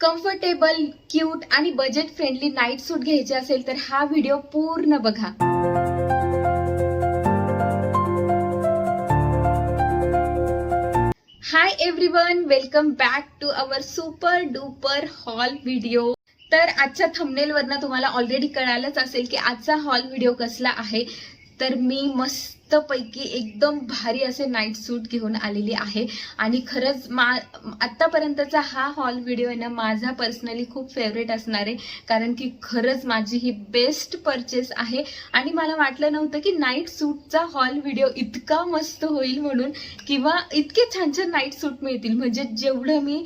Comfortable, cute आणि budget friendly night suit घ्यायचे असेल तर हा व्हिडिओ पूर्ण बघा. Hi everyone, welcome back to our super duper haul video. तर आजच्या थंबनेल वरनं तुम्हाला ऑलरेडी कळालंच असेल की आजचा हॉल व्हिडिओ कसला आहे. तर मी मस्त पैकी एकदम भारी असे नाईट सूट घेऊन आलेली आहे आणि खरंच आतापर्यंतचा हा हॉल व्हिडिओ आहे ना माझा पर्सनली खूप फेवरेट असणार आहे, कारण की खरंच माझी ही बेस्ट परचेस आहे. आणि मला वाटलं नव्हतं की नाईट सूटचा हॉल व्हिडिओ इतका मस्त होईल म्हणून, किंवा इतके छान छान नाईट सूट मिळतील. म्हणजे जेवढं मी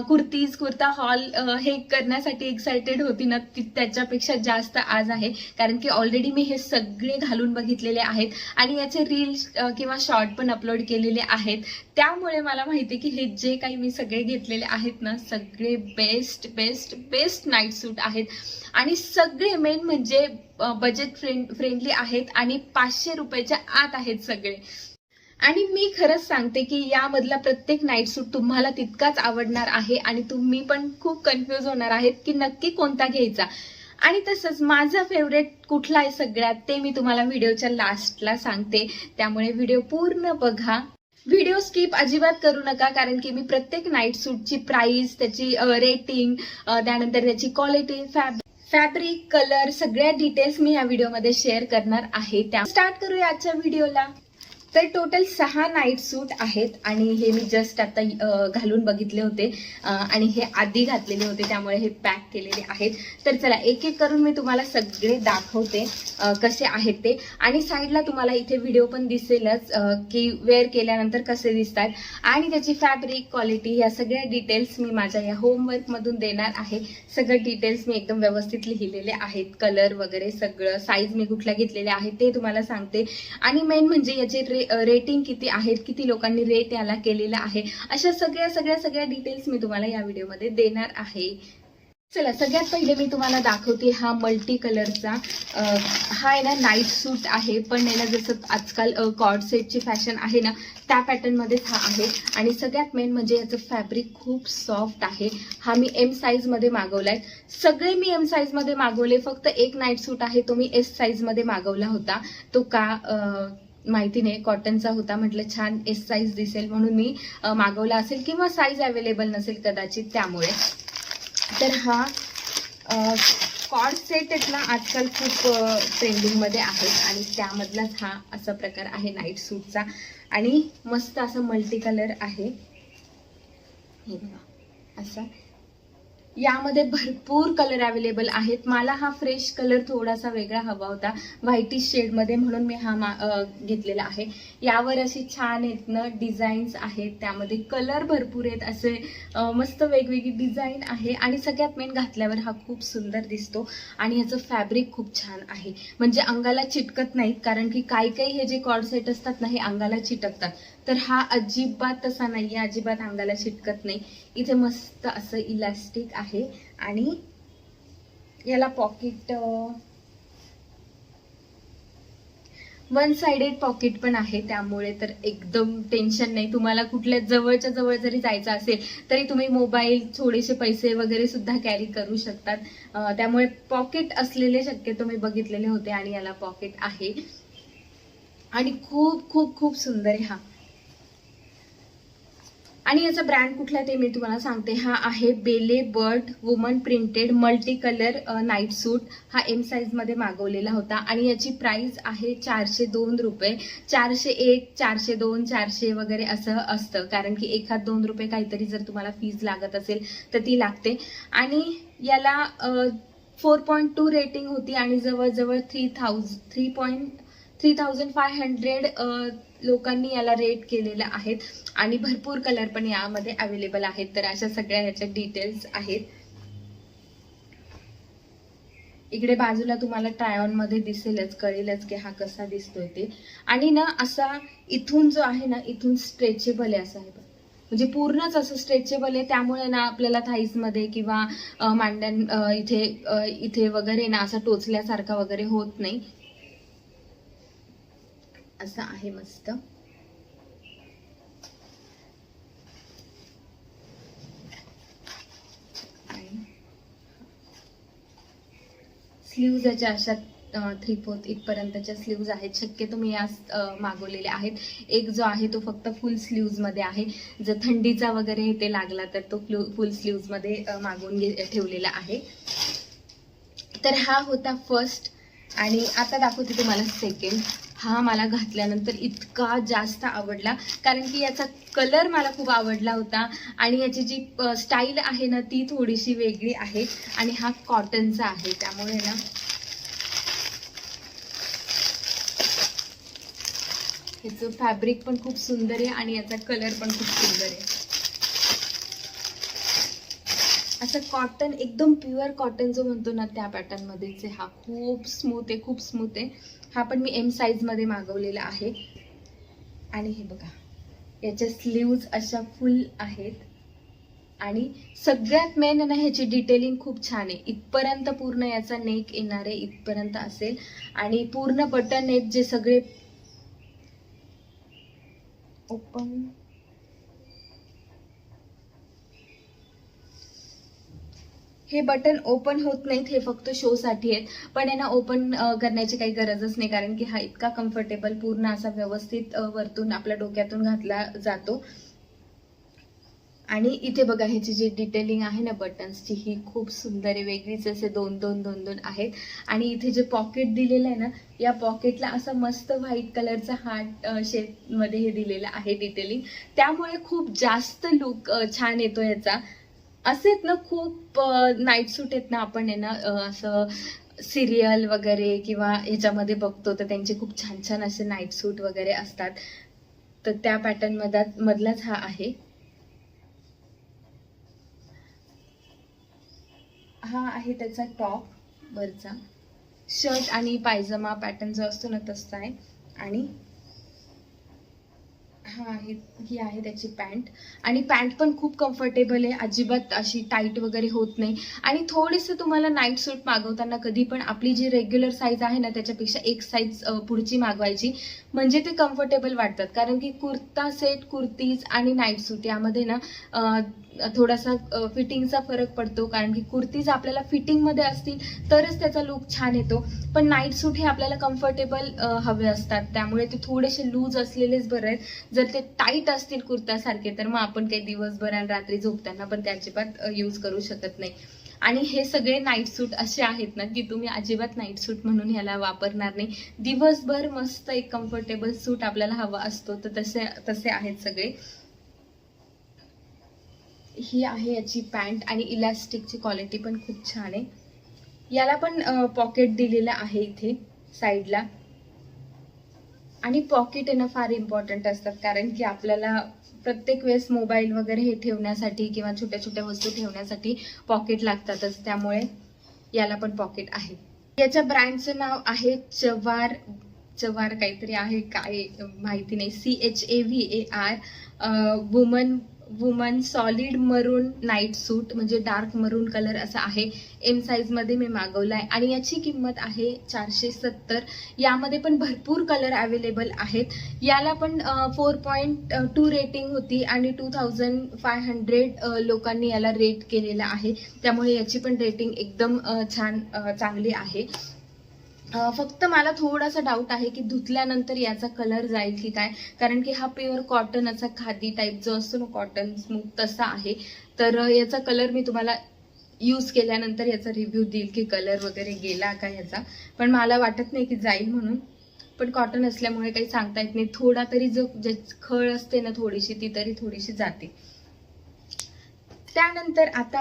कुर्ता हॉल हे करण्यासाठी एक्साइटेड होती ना त्याच्यापेक्षा जास्त आज आहे, कारण की ऑलरेडी मी हे सगळे घालून बघितलेले आहेत आणि याचे रील्स किंवा शॉर्ट पण अपलोड केलेले आहेत. त्यामुळे मला माहिती की हे जे काही मी सगळे घेतलेले आहेत ना सगळे बेस्ट बेस्ट बेस्ट नाईट सूट आहेत आणि सगळे मेन म्हणजे बजेट फ्रेंडली आहेत आणि 500 रुपयाच्या आत आहेत सगळे. आणि मी खरंच सांगते की यामधला प्रत्येक नाईट सूट तुम्हाला तितकाच आवडणार आहे आणि तुम्ही पण खूप कन्फ्यूज होणार आहेत की नक्की कोणता घ्यायचा. आणि तसंच माझा फेवरेट कुठला आहे सगळ्यात ते मी तुम्हाला व्हिडिओच्या लास्टला सांगते, त्यामुळे व्हिडिओ पूर्ण बघा. व्हिडिओ स्किप अजिबात करू नका, कारण की मी प्रत्येक नाईट सूटची प्राइस, त्याची रेटिंग, त्यानंतर त्याची क्वालिटी, फॅब्रिक, कलर सगळ्या डिटेल्स मी या व्हिडिओमध्ये शेअर करणार आहे. त्या स्टार्ट करूया आजच्या व्हिडिओला. तर टोटल 6 नाईट सूट आहेत आणि हे मी जस्ट आता घालून बघितले होते आणि हे आधी घातलेले होते, त्यामुळे हे पॅक केलेले आहेत. तर चला एक एक करून मी तुम्हाला सगळे दाखवते कसे आहेत ते. आणि साईडला तुम्हाला इथे व्हिडिओ पण दिसेलच की वेअर केल्यानंतर कसे दिसतात आणि त्याची फॅब्रिक, क्वालिटी या सगळ्या डिटेल्स मी माझ्या या होमवर्कमधून देणार आहे. सगळं डिटेल्स मी एकदम व्यवस्थित लिहिलेले आहेत, कलर वगैरे सगळं, साईज मी कुठल्या घेतलेल्या आहेत ते तुम्हाला सांगते. आणि मेन म्हणजे याचे रेटिंग किती आहेत, किती लोकांनी रेट याला केलेला आहे, अशा सगळ्या डिटेल्स मी तुम्हाला या व्हिडिओमध्ये देणार आहे. चला सगळ्यात पहिले मी तुम्हाला दाखवते हा मल्टी कलरचा हा आहे ना नाईट सूट आहे, पण आहे ना जसं आजकाल कॉर्ड सेटची फॅशन आहे ना त्या पॅटर्न मध्येच हा आहे. आणि सगळ्यात मेन म्हणजे याचं फॅब्रिक खूप सॉफ्ट आहे. हा मी एम साईज मध्ये मागवलाय. सगळे मी एम साईज मध्ये मागवले, फक्त एक नाईट सूट आहे तो मी एस साईज मध्ये मागवला होता. तो का माहिती नाही, कॉटनचा होता, म्हटलं छान एस साईज दिसेल म्हणून मी मागवला असेल, किंवा साईज अवेलेबल नसेल कदाचित त्यामुळे. तर हा कॉर्ड सेट आहेत ना आजकाल खूप ट्रेंडिंगमध्ये आहेत आणि त्यामधलाच हा असा प्रकार आहे नाईट सूटचा. आणि मस्त असा मल्टी कलर आहे, हे बघा असा. यामध्ये भरपूर कलर अवेलेबल आहेत. मला हा फ्रेश कलर थोडासा वेगळा हवा होता, व्हाईटिश शेडमध्ये, म्हणून मी हा घेतलेला आहे. यावर अशी छान आहेत ना डिझाईन्स आहेत, त्यामध्ये कलर भरपूर आहेत, असे मस्त वेगवेगळी डिझाईन आहे. आणि सगळ्यात मेन घातल्यावर हा खूप सुंदर दिसतो आणि ह्याचं फॅब्रिक खूप छान आहे, म्हणजे अंगाला चिटकत नाहीत. कारण की काही हे जे कॉर्ड सेट असतात ना हे अंगाला चिटकतात, तर हा अजिबात तसा नाहीये, अजिबात अंगाला चिटकत नाही. इथे मस्त असं इलास्टिक आहे आणि याला पॉकेट, वन साइडेड पॉकेट पण आहे, त्यामुळे तर एकदम टेन्शन नाही. तुम्हाला कुठल्या जवळच्या जवळ जरी जायचं असेल तरी तुम्ही मोबाईल, थोडेसे पैसे वगैरे सुद्धा कॅरी करू शकतात. त्यामुळे पॉकेट असलेले शक्यतो मी बघितलेले होते आणि याला पॉकेट आहे आणि खूप खूप खूप सुंदर आहे हा. आणि याचा ब्रँड कुठला ते मी तुम्हाला सांगते. हा आहे बेले bird woman printed multi colour night suit. हा एम साईज मध्ये मागवलेला होता आणि याची प्राइस आहे 402 रुपये. 401, 402, 400 वगैरे असं असतं, कारण की 1-2 रुपये काहीतरी जर तुम्हाला फीज लागत असेल तर ती लागते. आणि याला 4.2 रेटिंग होती आणि जवळजवळ 3,500 लोकांनी याला रेट केलेला आहेत आणि भरपूर कलर पण यामध्ये अवेलेबल आहेत. तर अशा सगळ्या ह्याच्या डिटेल्स आहेत. इकडे बाजूला तुम्हाला ट्राय ऑन मध्ये दिसेलच, कळेलच की हा कसा दिसतोय ते. आणि ना असा इथून जो आहे ना इथून स्ट्रेचेबल आहे, असं आहे म्हणजे पूर्णच असं स्ट्रेचेबल आहे. त्यामुळे ना आपल्याला थाईज मध्ये किंवा मांड्यां इथे वगैरे ना असा टोचल्यासारखा वगैरे होत नाही, असं आहे मस्त. आणि स्लीव्ज याच्या अशा 3/4 इथपर्यंतच्या स्लीव्ज आहेत. शक्यतो मी या मागवलेल्या आहेत. एक जो आहे तो फक्त फुल स्लीव्ज मध्ये आहे. जर थंडीचा वगैरे ते लागला तर तो फुल स्लीव्ज मध्ये मागवून ठेवलेला आहे. तर हा होता फर्स्ट. आणि आता दाखवते तुम्हाला सेकंड. हा मला घातल्यानंतर इतका जास्त आवडला, कारण की याचा कलर मला खूप आवडला होता आणि याची जी स्टाईल आहे ना ती थोडीशी वेगळी आहे आणि हा कॉटनचा आहे. त्यामुळे ना याचं फॅब्रिक पण खूप सुंदर आहे आणि याचा कलर पण खूप सुंदर आहे. असं कॉटन, एकदम प्युअर कॉटन जो म्हणतो ना त्या पॅटर्न मध्येच आहे. हा खूप स्मूथ आहे, खूप स्मूथ आहे. हा पण मी एम साईज मध्ये मागवलेला आहे. आणि हे बघा, याच्या स्लीव्ज अशा फुल आहेत आणि सगळ्यात मेन ना ह्याची डिटेलिंग खूप छान आहे. इथपर्यंत पूर्ण याचा नेक येणार आहे, इथपर्यंत असेल आणि पूर्ण बटन आहेत जे सगळे ओपन. हे बटन ओपन होत नाहीत, हे फक्त शो साठी आहेत. पण यांना ओपन करण्याची काही गरजच नाही, कारण की हा इतका कम्फर्टेबल पूर्ण असा व्यवस्थित वरतून आपल्या डोक्यातून घातला जातो. आणि इथे बघा ह्याची जी डिटेलिंग आहे ना बटन्सची ही खूप सुंदर आहे. वेगळीच असे 2-2 आहेत. आणि इथे जे पॉकेट दिलेलं आहे ना, या पॉकेटला असं मस्त व्हाईट कलरचा हार्ट शेप मध्ये हे दिलेलं आहे डिटेलिंग. त्यामुळे खूप जास्त लुक छान येतो याचा. असेच ना खूप नाईट सूट आहेत ना, आपण आहे ना असं सिरियल वगैरे किंवा ह्याच्यामध्ये बघतो तर त्यांचे खूप छान छान असे नाईट सूट वगैरे असतात. तर त्या पॅटर्न मधलाच हा आहे. हा आहे त्याचा टॉप वरचा. शर्ट आणि पायजमा पॅटर्न जो असतो ना तसा आहे. आणि ही आहे त्याची पॅन्ट. आणि पॅन्ट पण खूप कम्फर्टेबल आहे, अजिबात अशी टाईट वगैरे होत नाही. आणि थोडीसं तुम्हाला नाईट सूट मागवताना कधी पण आपली जी रेग्युलर साईज आहे ना त्याच्यापेक्षा एक साईज पुढची मागवायची, म्हणजे ते कम्फर्टेबल वाटतात. कारण की कुर्ता सेट, कुर्तीज आणि नाईट सूट यामध्ये ना थोडासा फिटिंगचा फरक पडतो. कारण की कुर्तीज आपल्याला फिटिंगमध्ये असतील तरच त्याचा लुक छान येतो, पण नाईट सूट हे आपल्याला कम्फर्टेबल हवे असतात. त्यामुळे ते थोडेसे लूज असलेलेच बरे आहेत. जर ते टाईट असतील कुर्त्यासारखे तर मग आपण काही दिवसभर आणि रात्री झोपताना पण त्या अजिबात यूज करू शकत नाही. आणि हे सगळे नाईट सूट असे आहेत ना की तुम्ही अजिबात नाईट सूट म्हणून ह्याला वापरणार नाही. दिवसभर मस्त एक कम्फर्टेबल सूट आपल्याला हवा असतो, तर तसे आहेत सगळे. ही आहे याची पॅन्ट आणि इलास्टिकची क्वालिटी पण खूप छान आहे. याला पण पॉकेट दिलेलं आहे इथे साईडला. आणि पॉकेट आहे ना फार इम्पॉर्टंट असतात, कारण की आपल्याला प्रत्येक वेळेस मोबाईल वगैरे हे ठेवण्यासाठी किंवा छोट्या छोट्या वस्तू ठेवण्यासाठी पॉकेट लागतातच. त्यामुळे याला पण पॉकेट आहे. याच्या ब्रँडचं नाव आहे चवार काहीतरी आहे, काय माहिती नाही. CHAVAR. वुमन सॉलिड मरून नाईट सूट, म्हणजे डार्क मरून कलर असा आहे. एम साईज मध्ये मी मागवलाय आणि याची किंमत आहे 470. यामध्ये पण भरपूर कलर अवेलेबल आहेत. याला पण 4.2 रेटिंग होती आणि 2500 लोकांनी याला रेट केलेला आहे. त्यामुळे याची पण रेटिंग एकदम चांगली आहे. फक्त मला थोडासा डाऊट आहे की धुतल्यानंतर याचा कलर जाईल की काय, कारण की हा प्युअर कॉटन असा खादी टाईप जो असतो ना कॉटन स्मूथ तसा आहे. तर याचा कलर मी तुम्हाला यूज केल्यानंतर याचा रिव्ह्यू देईल की कलर वगैरे गेला का याचा, पण मला वाटत नाही की जाईल म्हणून. पण कॉटन असल्यामुळे काही सांगता येत नाही. थोडा तरी जो खळ असते ना थोडीशी, ती तरी थोडीशी जाते. त्यानंतर आता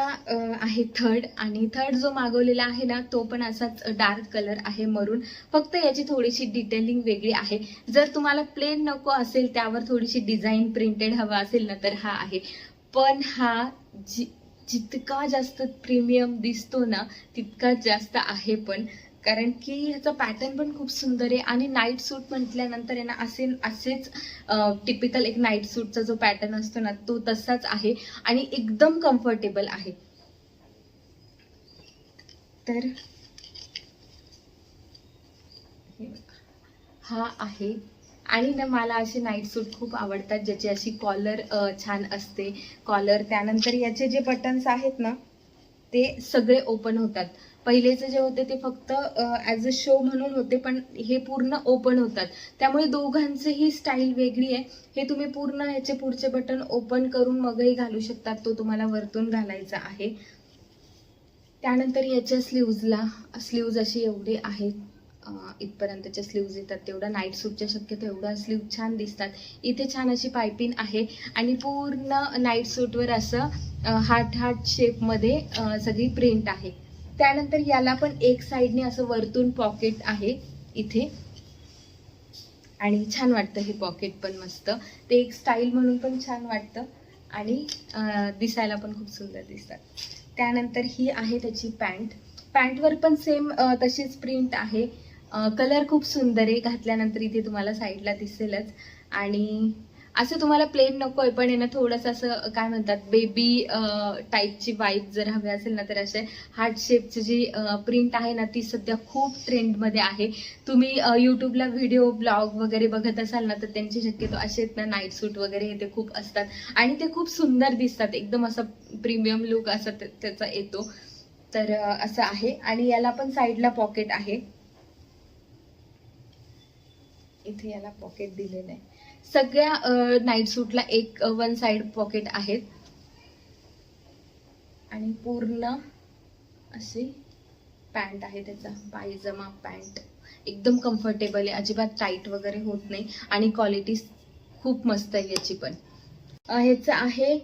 आहे थर्ड. आणि थर्ड जो मागवलेला आहे ना तो पण असाच डार्क कलर आहे मरून, फक्त याची थोडीशी डिटेलिंग वेगळी आहे. जर तुम्हाला प्लेन नको असेल, त्यावर थोडीशी डिझाईन प्रिंटेड हवा असेल ना तर हा आहे. पण हा जितका जास्त प्रीमियम दिसतो ना तितकाच जास्त आहे पण, कारण की ह्याचा पॅटर्न पण खूप सुंदर आहे. आणि नाईट सूट म्हटल्यानंतर आहे ना असेच टिपिकल एक नाईट सूटचा जो पॅटर्न असतो ना तो तसाच आहे आणि एकदम कम्फर्टेबल आहे. तर हा आहे. आणि ना मला असे नाईट सूट खूप आवडतात ज्याची अशी कॉलर छान असते. कॉलर, त्यानंतर याचे जे बटन्स आहेत ना ते सगळे ओपन होतात. पहिलेचे जे होते ते फक्त ॲज अ शो म्हणून होते, पण हे पूर्ण ओपन होतात. त्यामुळे दोघांचीही स्टाईल वेगळी आहे. हे तुम्ही पूर्ण याचे पुढचे बटन ओपन करून मगही घालू शकतात. तो तुम्हाला वरतून घालायचा आहे. त्यानंतर याच्या स्लीव्ज अशी एवढी आहेत, इथपर्यंतच्या स्लीव्ज येतात. तेवढा नाईट सूटच्या शक्यतो एवढा स्लीव छान दिसतात. इथे छान अशी पायपिंग आहे आणि पूर्ण नाईट सूटवर असं हार्ट शेपमध्ये सगळी प्रिंट आहे. त्यानंतर याला पण एक साईडने असं वरतून पॉकेट आहे इथे, आणि छान वाटतं हे पॉकेट पण मस्त. ते एक स्टाईल म्हणून पण छान वाटतं आणि दिसायला पण खूप सुंदर दिसतात. त्यानंतर ही आहे त्याची पॅन्टवर पण सेम तशीच प्रिंट आहे. कलर खूप सुंदर आहे. घातल्यानंतर इथे तुम्हाला साईडला दिसेलच. आणि असं तुम्हाला प्लेन नको आहे, पण आहे ना थोडंसं असं काय म्हणतात बेबी टाईपची वाईब जर हवी असेल ना, तर असे हार्ट शेपची जी प्रिंट आहे ना, ती सध्या खूप ट्रेंडमध्ये आहे. तुम्ही यूट्यूबला व्हिडिओ ब्लॉग वगैरे बघत असाल ना, तर त्यांची शक्यतो असे आहेत ना नाईट सूट वगैरे ते खूप असतात आणि ते खूप सुंदर दिसतात. एकदम असं प्रीमियम लुक असा त्याचा येतो. तर असं आहे. आणि याला पण साईडला पॉकेट आहे. इथे याला पॉकेट दिलेलं आहे. सगळ्या नाईट सूटला एक वन साइड पॉकेट आहेत आणि पूर्ण अशी पॅन्ट आहे. त्याचा पायजमा पॅन्ट एकदम कम्फर्टेबल आहे, अजिबात टाईट वगैरे होत नाही आणि क्वालिटी खूप मस्त आहे याची पण. ह्याचं आहे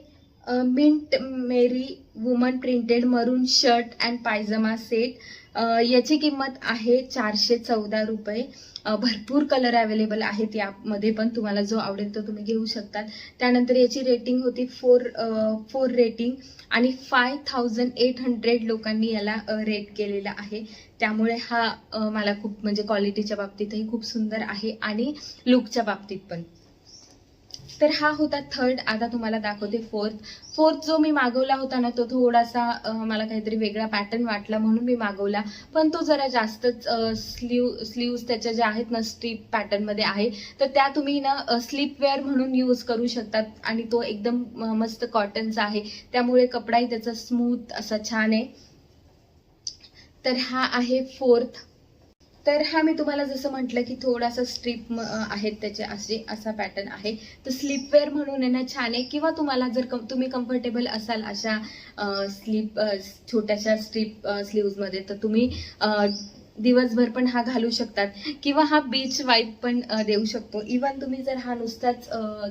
मिंट मेरी वुमन प्रिंटेड मरून शर्ट अँड पायजमा सेट. याची किंमत आहे 414 रुपये. भरपूर कलर अवेलेबल आहेत यामध्ये पण, तुम्हाला जो आवडेल तो तुम्ही घेऊ शकतात. त्यानंतर याची रेटिंग होती 4 रेटिंग आणि 5800 लोकांनी याला रेट केलेला आहे. त्यामुळे हा मला खूप म्हणजे क्वालिटीच्या बाबतीतही खूप सुंदर आहे आणि लुकच्या बाबतीत पण. तर हा होता थर्ड. आता तुम्हाला दाखवते फोर्थ जो मी मागवला होता ना, तो थोडासा मला काहीतरी वेगळा पॅटर्न वाटला म्हणून मी मागवला, पण तो जरा जास्तच स्लीव्स त्याच्या ज्या आहेत ना स्ट्रीप पॅटर्न मध्ये आहे. तर त्या तुम्ही ना स्लीपवेअर म्हणून यूज करू शकतात आणि तो एकदम मस्त कॉटनचा आहे, त्यामुळे कपडाही त्याचा स्मूथ असा छान आहे. तर हा आहे फोर्थ. तर हा मी तुम्हाला जसं म्हटलं की थोडासा स्ट्रीप आहेत त्याचे असा पॅटर्न आहे. तर स्लीपवेअर म्हणून आहे ना छान आहे. किंवा तुम्हाला जर तुम्ही कम्फर्टेबल असाल अशा छोट्याशा स्ट्रीप स्लीव्समध्ये, तर तुम्ही दिवसभर पण हा घालू शकतात. किंवा हा बीच वाईब पण देऊ शकतो. इवन तुम्ही जर हा नुसताच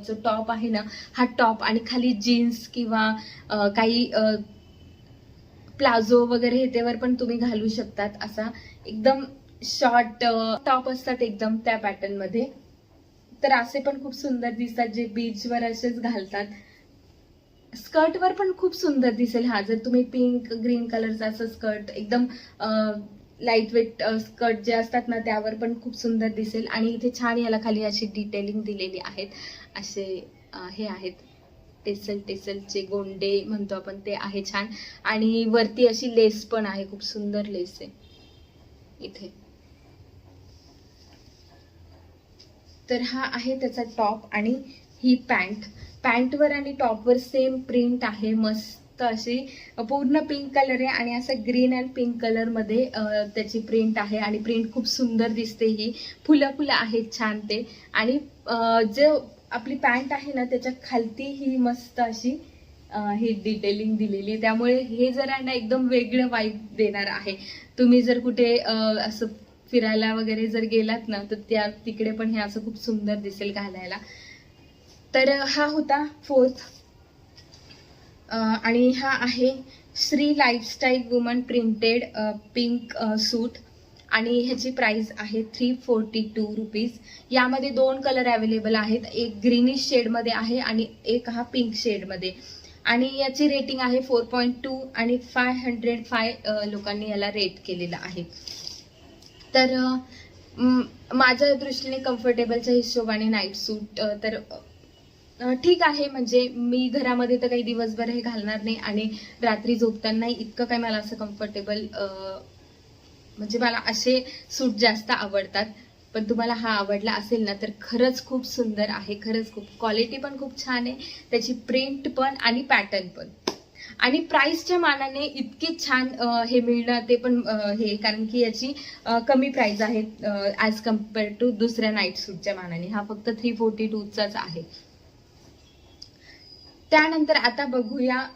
जो टॉप आहे ना, हा टॉप आणि खाली जीन्स किंवा काही प्लाझो वगैरे ह्याच्यावर पण तुम्ही घालू शकतात. असा एकदम शॉर्ट टॉप असतात एकदम त्या पॅटर्न मध्ये. तर असे पण खूप सुंदर दिसतात, जे बीचवर असेच घालतात. स्कर्टवर पण खूप सुंदर दिसेल हा, जर तुम्ही पिंक ग्रीन कलरचा असं स्कर्ट, एकदम लाईट वेट स्कर्ट जे असतात ना, त्यावर पण खूप सुंदर दिसेल. आणि इथे छान याला खाली अशी डिटेलिंग दिलेली आहेत. असे हे आहेत टेसलचे गोंडे म्हणतो आपण, ते आहे छान. आणि वरती अशी लेस पण आहे, खूप सुंदर लेस आहे इथे. तर हा आहे त्याचा टॉप आणि ही पॅन्टवर आणि टॉपवर सेम प्रिंट आहे. मस्त अशी पूर्ण पिंक कलर आहे आणि असं ग्रीन अँड पिंक कलर मध्ये त्याची प्रिंट आहे आणि प्रिंट खूप सुंदर दिसते. ही फुलं आहेत छान ते. आणि जे आपली पॅन्ट आहे ना, त्याच्या खालती ही मस्त अशी ही डिटेलिंग दिलेली, त्यामुळे हे जरा ना एकदम वेगळं वाईब देणार आहे. तुम्ही जर कुठे असं फिरायला वगैरे जर गेलात ना, तर तिकडे पण हे असं खूप सुंदर दिसेल घालायला. तर हा होता फोर्थ. आणि हा आहे Shri lifestyle woman printed pink suit आणि ह्याची प्राइस आहे 342 रुपीज. यामध्ये 2 कलर अवेलेबल आहेत. एक ग्रीनिश शेडमध्ये आहे आणि एक हा पिंक शेडमध्ये. आणि याची रेटिंग आहे 4.2 आणि 505 लोकांनी याला रेट केलेला आहे. तर माझ्या दृष्टीने कम्फर्टेबलच्या हिशोबाने नाईट सूट तर ठीक आहे. म्हणजे मी घरामध्ये तर काही दिवसभर हे घालणार नाही आणि रात्री झोपताना इतकं काही मला असं कम्फर्टेबल, म्हणजे मला असे सूट जास्त आवडतात. पण तुम्हाला हा आवडला असेल ना, तर खरंच खूप सुंदर आहे. खरंच खूप क्वालिटी पण खूप छान आहे, त्याची प्रिंट पण आणि पॅटर्न पण. आणि प्राइसच्या मानाने इतके छान हे मिळणं ते पण हे, कारण की याची कमी प्राइस आहे ॲज कम्पेअर टू दुसऱ्या नाईट सूटच्या मानाने. हा फक्त 342चाच आहे. त्यानंतर आता बघूया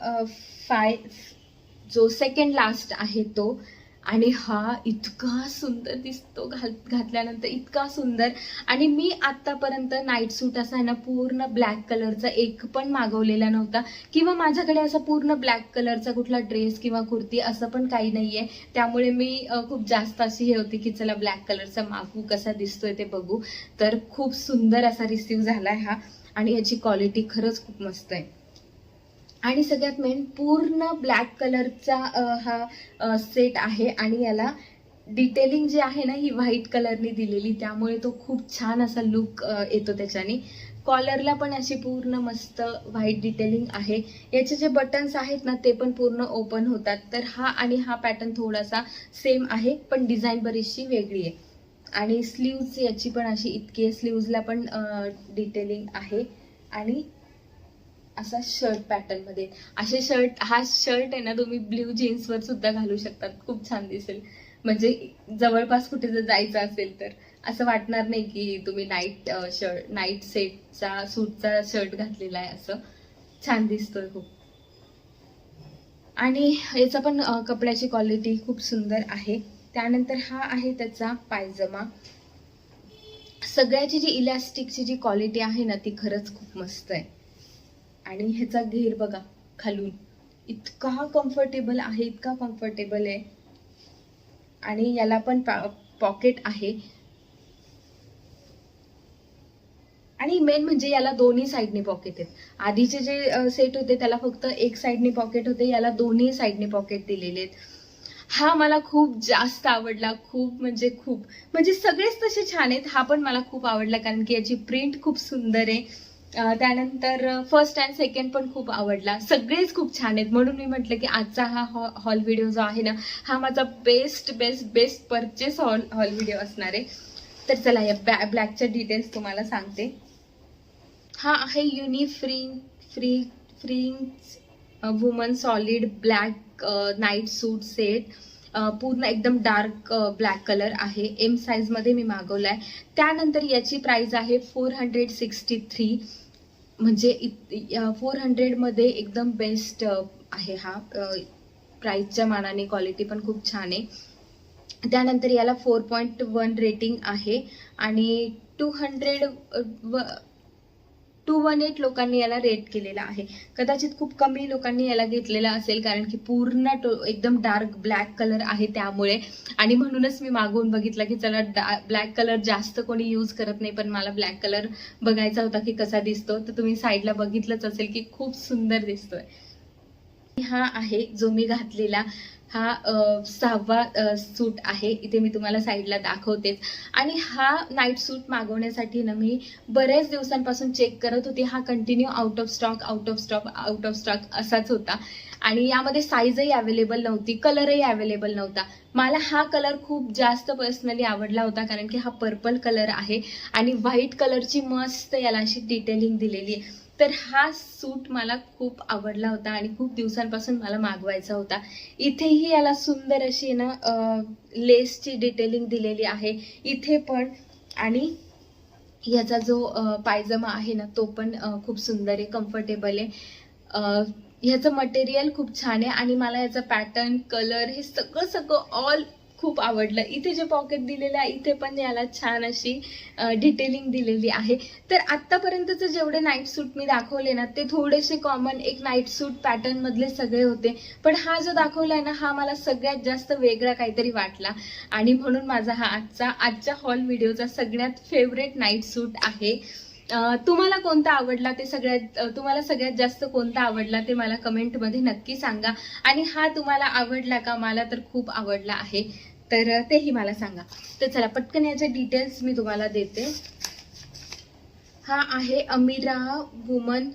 जो सेकंड लास्ट आहे तो. आणि हा इतका सुंदर दिसतो घातल्यानंतर, इतका सुंदर. आणि मी आतापर्यंत नाईट सूट असा आहे ना पूर्ण ब्लॅक कलरचा एक पण मागवलेला नव्हता, किंवा माझ्याकडे असा पूर्ण ब्लॅक कलरचा कुठला ड्रेस किंवा कुर्ती असं पण काही नाहीये. त्यामुळे मी खूप जास्त अशी हे होती की चला ब्लॅक कलरचा मागवू, कसा दिसतोय ते बघू. तर खूप सुंदर असा रिसीव्ह झालाय हा, आणि याची क्वालिटी खरंच खूप मस्त आहे. आणि सगळ्यात मेन पूर्ण ब्लॅक कलरचा हा सेट आहे, आणि याला डिटेलिंग जी आहे ना ही व्हाईट कलरने दिलेली, त्यामुळे तो खूप छान असा लुक येतो त्याच्याने. कॉलरला पण अशी पूर्ण मस्त व्हाईट डिटेलिंग आहे. याचे जे बटन्स आहेत ना ते पण पूर्ण ओपन होतात. तर हा आणि हा पॅटर्न थोडासा सेम आहे, पण डिझाईन बरीचशी वेगळी आहे. आणि स्लीव्ज याची पण अशी इतकी, स्लीव्जला पण डिटेलिंग आहे. आणि असा शर्ट पॅटर्न मध्ये असे हा शर्ट आहे ना तुम्ही ब्ल्यू जीन्सवर सुद्धा घालू शकतात, खूप छान दिसेल. म्हणजे जवळपास कुठे जर जायचं असेल तर असं वाटणार नाही की तुम्ही नाईट सेटचा सूटचा शर्ट घातलेला आहे. असं छान दिसतोय खूप. आणि याचा पण कपड्याची क्वालिटी खूप सुंदर आहे. त्यानंतर हा आहे त्याचा पायजमा. सगळ्याची जी इलास्टिकची जी क्वालिटी आहे ना ती खरंच खूप मस्त आहे. आणि ह्याचा घेर बघा खालून, इतका कम्फर्टेबल आहे, इतका कम्फर्टेबल आहे. आणि याला पण पॉकेट आहे. आणि मेन म्हणजे याला दोन्ही साईडने पॉकेट आहेत. आधीचे जे सेट होते त्याला फक्त एक साईडने पॉकेट होते, याला दोन्ही साईडने पॉकेट दिलेले आहेत. हा मला खूप जास्त आवडला, खूप म्हणजे सगळेच तसे छान आहेत. हा पण मला खूप आवडला कारण की याची प्रिंट खूप सुंदर आहे. त्यानंतर फर्स्ट अँड सेकंड पण खूप आवडला, सगळेच खूप छान आहेत. म्हणून मी म्हटलं की आजचा हा हॉल व्हिडिओ जो आहे ना हा माझा बेस्ट परचेस हॉल व्हिडिओ असणार आहे. तर चला या ब्लॅकच्या डिटेल्स तुम्हाला सांगते. हा आहे fringe woman solid black night suit set. पूर्ण एकदम डार्क ब्लॅक कलर आहे. एम साईज मध्ये मी मागवलाय. त्यानंतर याची प्राइस आहे 463. म्हणजे 400 मध्ये एकदम बेस्ट आहे हा. प्राइसच्या मानाने क्वालिटी पण खूप छान आहे. त्यानंतर याला 4.1 रेटिंग आहे. आणि 218 लोकांनी याला रेट केलेला आहे. कदाचित खूप कमी लोकांनी याला घेतलेला असेल, कारण की पूर्ण एकदम डार्क ब्लॅक कलर आहे त्यामुळे. आणि म्हणूनच मी मागवून बघितलं की चला ब्लॅक कलर जास्त कोणी यूज करत नाही, पण मला ब्लॅक कलर बघायचा होता की कसा दिसतो. तर तुम्ही साईडला बघितलंच असेल की खूप सुंदर दिसतोय. हा आहे जो मी घातलेला हा 6वा सूट आहे. इथे मी तुम्हाला साईडला दाखवतेच. आणि हा नाईट सूट मागवण्यासाठी ना मी बऱ्याच दिवसांपासून चेक करत होते. हा कंटिन्यू आउट ऑफ स्टॉक असाच होता. आणि यामध्ये साईजही अवेलेबल नव्हती, कलरही अवेलेबल नव्हता. मला हा कलर खूप जास्त पर्सनली आवडला होता, कारण की हा पर्पल कलर आहे आणि व्हाईट कलरची मस्त याला अशी डिटेलिंग दिलेली आहे. तर हा सूट मला खूप आवडला होता आणि खूप दिवसांपासून मला मागवायचा होता. इथेही याला सुंदर अशी ना लेसची डिटेलिंग दिलेली आहे इथे पण. आणि याचा जो पायजमा आहे ना तो पण खूप सुंदर आहे, कम्फर्टेबल आहे. ह्याचं मटेरियल खूप छान आहे आणि मला याचा पॅटर्न, कलर हे सगळं ऑल खूप आवडलं. इथे जे पॉकेट दिलेलं आहे इथे पण याला छान अशी डिटेलिंग दिलेली आहे. तर आतापर्यंतचे जेवढे नाईट सूट मी दाखवले ना ते थोडेसे कॉमन एक नाईट सूट पॅटर्न मधले सगळे होते, पण हा जो दाखवलाय ना हा मला सगळ्यात जास्त वेगळा काहीतरी वाटला. आणि म्हणून माझा हा आजच्या हॉल व्हिडिओचा सगळ्यात फेवरेट नाईट सूट आहे. तुम्हाला कोणता आवडला ते तुम्हाला सगळ्यात जास्त कोणता आवडला ते मला कमेंटमध्ये नक्की सांगा. आणि हा तुम्हाला आवडला का? मला तर खूप आवडला आहे, तर तेही मला सांगा. तर चला पटकन याचे डिटेल्स मी तुम्हाला देते. हा आहे Amira woman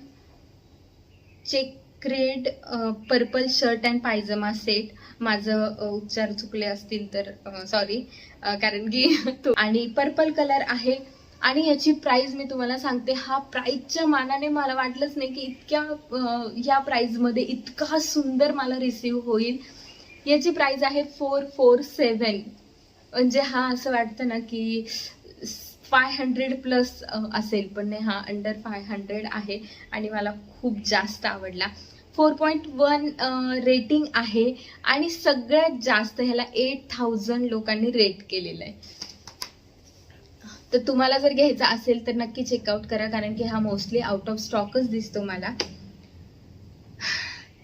checkered purple shirt and pyjama set. माझं उच्चार चुकले असतील तर सॉरी, कारण की आणि पर्पल कलर आहे. आणि याची प्राइस मी तुम्हाला सांगते, हा प्राइसच्या मानाने मला वाटलंच नाही की इतक्या या प्राइसमध्ये इतका सुंदर मला रिसीव होईल. याची प्राइस आहे 447. म्हणजे हा असं वाटतं ना की 500 प्लस असेल, पण नाही, हा अंडर 500 आहे आणि मला खूप जास्त आवडला. 4.1 रेटिंग आहे आणि सगळ्यात जास्त ह्याला 8000 लोकांनी रेट केलेलं आहे. तर तुम्हाला जर घ्यायचा असेल तर नक्की चेकआउट करा, कारण की हा मोस्टली आउट ऑफ स्टॉकच दिसतो मला.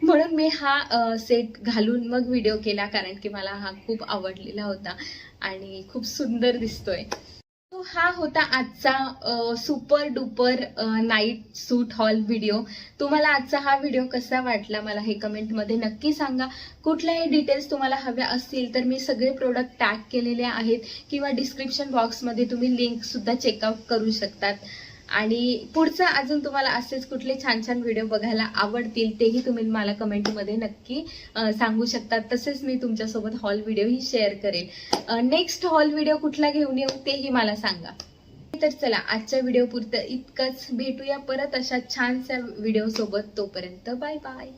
म्हणून मी हा सेट घालून मग व्हिडिओ केला, कारण की मला हा खूप आवडलेला होता आणि खूप सुंदर दिसतोय. तो हा होता आजचा सुपर डुपर नाईट सूट हॉल व्हिडिओ. तुम्हाला आजचा हा व्हिडिओ कसा वाटला मला हे कमेंटमध्ये नक्की सांगा. कुठल्याही डिटेल्स तुम्हाला हव्या असतील तर मी सगळे प्रोडक्ट टॅग केलेले आहेत किंवा डिस्क्रिप्शन बॉक्समध्ये तुम्ही लिंक सुद्धा चेकआउट करू शकतात. आणि पुढचा अजून तुम्हाला असेच कुठले छान छान व्हिडिओ बघायला आवडतील तेही तुम्ही मला कमेंटमध्ये नक्की सांगू शकतात. तसेच मी तुमच्यासोबत हॉल व्हिडिओही शेअर करेल. नेक्स्ट हॉल व्हिडिओ कुठला घेऊन येऊ तेही मला सांगा. तर चला, आजच्या व्हिडिओ पुरतं इतकंच. भेटूया परत अशा छानशा व्हिडिओ सोबत. तोपर्यंत बाय बाय.